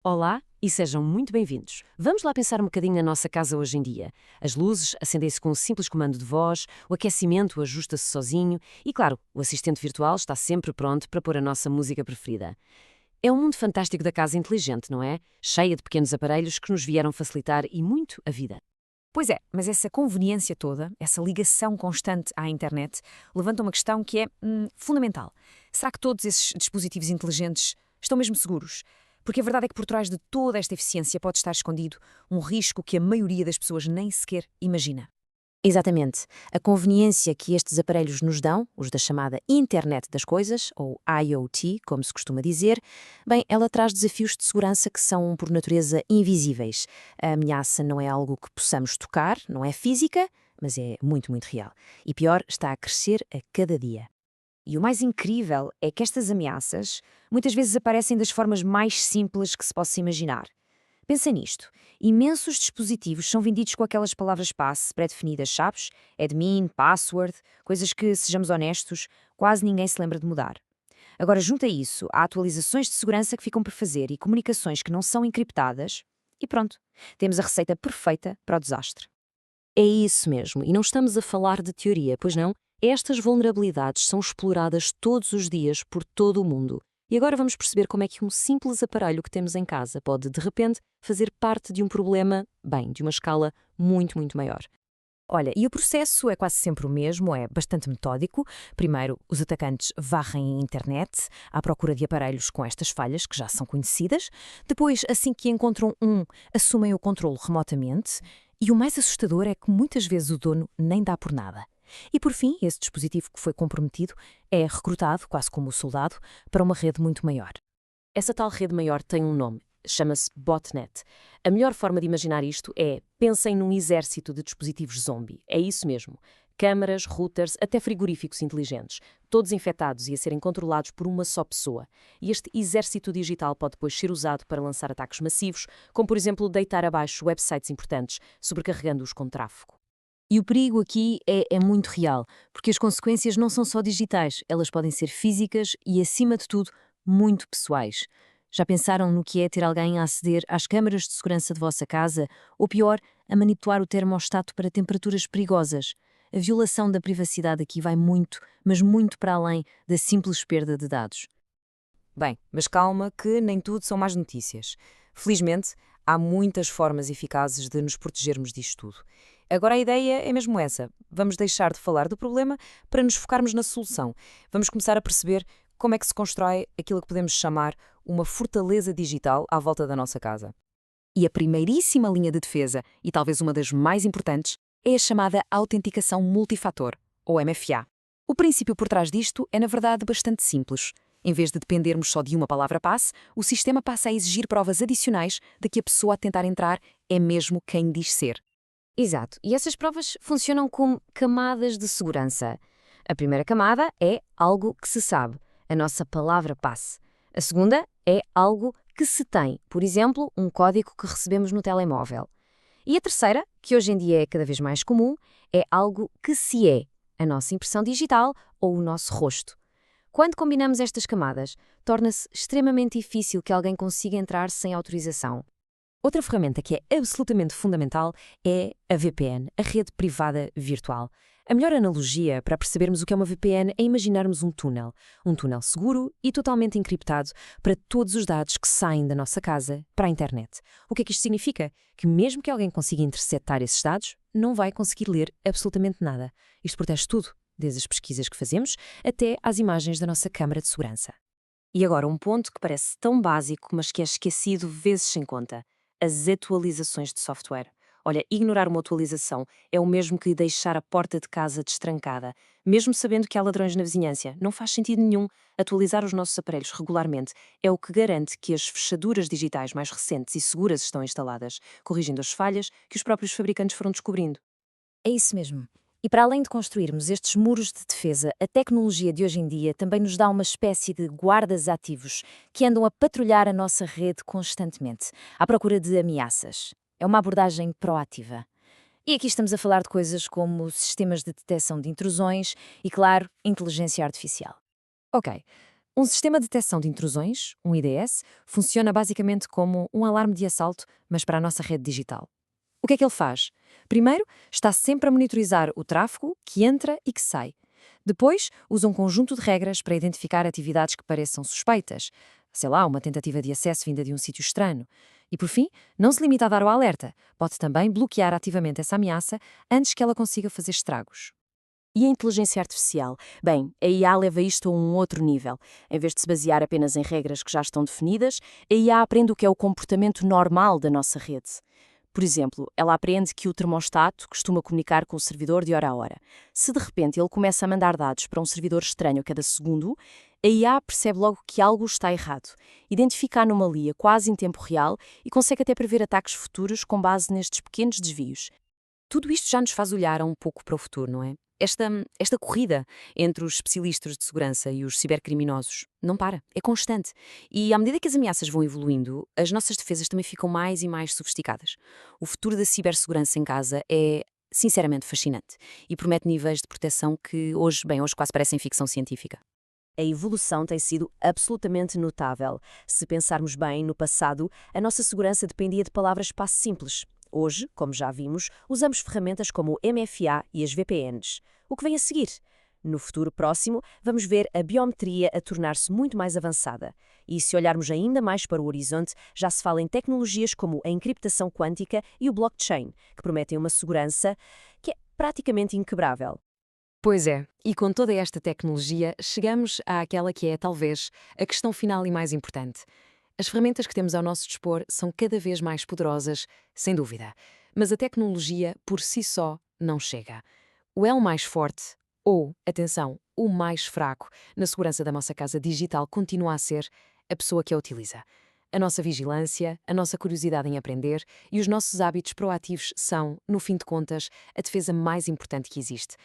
Olá e sejam muito bem-vindos. Vamos lá pensar um bocadinho na nossa casa hoje em dia. As luzes acendem-se com um simples comando de voz, o aquecimento ajusta-se sozinho e, claro, o assistente virtual está sempre pronto para pôr a nossa música preferida. É um mundo fantástico da casa inteligente, não é? Cheia de pequenos aparelhos que nos vieram facilitar e muito a vida. Pois é, mas essa conveniência toda, essa ligação constante à internet, levanta uma questão que é fundamental. Será que todos esses dispositivos inteligentes estão mesmo seguros? Porque a verdade é que por trás de toda esta eficiência pode estar escondido um risco que a maioria das pessoas nem sequer imagina. Exatamente. A conveniência que estes aparelhos nos dão, os da chamada Internet das Coisas, ou IoT, como se costuma dizer, bem, ela traz desafios de segurança que são, por natureza, invisíveis. A ameaça não é algo que possamos tocar, não é física, mas é muito, muito real. E pior, está a crescer a cada dia. E o mais incrível é que estas ameaças muitas vezes aparecem das formas mais simples que se possa imaginar. Pensa nisto. Imensos dispositivos são vendidos com aquelas palavras-passe pré-definidas, sabes? Admin, password, coisas que, sejamos honestos, quase ninguém se lembra de mudar. Agora, junta isso a atualizações de segurança que ficam por fazer e comunicações que não são encriptadas, e pronto, temos a receita perfeita para o desastre. É isso mesmo, e não estamos a falar de teoria, pois não? Estas vulnerabilidades são exploradas todos os dias por todo o mundo. E agora vamos perceber como é que um simples aparelho que temos em casa pode, de repente, fazer parte de um problema, bem, de uma escala muito, muito maior. Olha, e o processo é quase sempre o mesmo, é bastante metódico. Primeiro, os atacantes varrem a internet à procura de aparelhos com estas falhas, que já são conhecidas. Depois, assim que encontram um, assumem o controle remotamente. E o mais assustador é que muitas vezes o dono nem dá por nada. E por fim, esse dispositivo que foi comprometido é recrutado, quase como o soldado, para uma rede muito maior. Essa tal rede maior tem um nome, chama-se botnet. A melhor forma de imaginar isto é, pensem num exército de dispositivos zombie. É isso mesmo. Câmaras, routers, até frigoríficos inteligentes, todos infectados e a serem controlados por uma só pessoa. E este exército digital pode depois ser usado para lançar ataques massivos, como por exemplo deitar abaixo websites importantes, sobrecarregando-os com tráfego. E o perigo aqui é muito real, porque as consequências não são só digitais, elas podem ser físicas e, acima de tudo, muito pessoais. Já pensaram no que é ter alguém a aceder às câmaras de segurança de vossa casa, ou pior, a manipular o termostato para temperaturas perigosas? A violação da privacidade aqui vai muito, mas muito para além da simples perda de dados. Bem, mas calma que nem tudo são más notícias. Felizmente, há muitas formas eficazes de nos protegermos disto tudo. Agora a ideia é mesmo essa. Vamos deixar de falar do problema para nos focarmos na solução. Vamos começar a perceber como é que se constrói aquilo que podemos chamar uma fortaleza digital à volta da nossa casa. E a primeiríssima linha de defesa, e talvez uma das mais importantes, é a chamada autenticação multifator, ou MFA. O princípio por trás disto é, na verdade, bastante simples. Em vez de dependermos só de uma palavra-passe, o sistema passa a exigir provas adicionais de que a pessoa a tentar entrar é mesmo quem diz ser. Exato, e essas provas funcionam como camadas de segurança. A primeira camada é algo que se sabe, a nossa palavra-passe. A segunda é algo que se tem, por exemplo, um código que recebemos no telemóvel. E a terceira, que hoje em dia é cada vez mais comum, é algo que se é, a nossa impressão digital ou o nosso rosto. Quando combinamos estas camadas, torna-se extremamente difícil que alguém consiga entrar sem autorização. Outra ferramenta que é absolutamente fundamental é a VPN, a rede privada virtual. A melhor analogia para percebermos o que é uma VPN é imaginarmos um túnel seguro e totalmente encriptado para todos os dados que saem da nossa casa para a internet. O que é que isto significa? Que mesmo que alguém consiga interceptar esses dados, não vai conseguir ler absolutamente nada. Isto protege tudo, desde as pesquisas que fazemos até às imagens da nossa câmara de segurança. E agora um ponto que parece tão básico, mas que é esquecido vezes sem conta. As atualizações de software. Olha, ignorar uma atualização é o mesmo que deixar a porta de casa destrancada, mesmo sabendo que há ladrões na vizinhança. Não faz sentido nenhum. Atualizar os nossos aparelhos regularmente é o que garante que as fechaduras digitais mais recentes e seguras estão instaladas, corrigindo as falhas que os próprios fabricantes foram descobrindo. É isso mesmo. E para além de construirmos estes muros de defesa, a tecnologia de hoje em dia também nos dá uma espécie de guardas ativos que andam a patrulhar a nossa rede constantemente, à procura de ameaças. É uma abordagem proativa. E aqui estamos a falar de coisas como sistemas de detecção de intrusões e, claro, inteligência artificial. Ok, Um sistema de detecção de intrusões, um IDS, funciona basicamente como um alarme de assalto, mas para a nossa rede digital. O que é que ele faz? Primeiro, está sempre a monitorizar o tráfego que entra e que sai. Depois, usa um conjunto de regras para identificar atividades que pareçam suspeitas. Sei lá, uma tentativa de acesso vinda de um sítio estranho. E por fim, não se limita a dar o alerta. Pode também bloquear ativamente essa ameaça antes que ela consiga fazer estragos. E a inteligência artificial? Bem, a IA leva isto a um outro nível. Em vez de se basear apenas em regras que já estão definidas, a IA aprende o que é o comportamento normal da nossa rede. Por exemplo, ela aprende que o termostato costuma comunicar com o servidor de hora a hora. Se de repente ele começa a mandar dados para um servidor estranho a cada segundo, a IA percebe logo que algo está errado, identifica a anomalia quase em tempo real e consegue até prever ataques futuros com base nestes pequenos desvios. Tudo isto já nos faz olhar um pouco para o futuro, não é? Esta corrida entre os especialistas de segurança e os cibercriminosos não para, é constante. E à medida que as ameaças vão evoluindo, as nossas defesas também ficam mais e mais sofisticadas. O futuro da cibersegurança em casa é, sinceramente, fascinante e promete níveis de proteção que hoje quase parecem ficção científica. A evolução tem sido absolutamente notável. Se pensarmos bem, no passado, a nossa segurança dependia de palavras-passe simples. Hoje, como já vimos, usamos ferramentas como o MFA e as VPNs. O que vem a seguir? No futuro próximo, vamos ver a biometria a tornar-se muito mais avançada. E se olharmos ainda mais para o horizonte, já se fala em tecnologias como a encriptação quântica e o blockchain, que prometem uma segurança que é praticamente inquebrável. Pois é, e com toda esta tecnologia, chegamos àquela que é, talvez, a questão final e mais importante. As ferramentas que temos ao nosso dispor são cada vez mais poderosas, sem dúvida. Mas a tecnologia, por si só, não chega. O elo mais forte, ou, atenção, o mais fraco, na segurança da nossa casa digital continua a ser a pessoa que a utiliza. A nossa vigilância, a nossa curiosidade em aprender e os nossos hábitos proativos são, no fim de contas, a defesa mais importante que existe.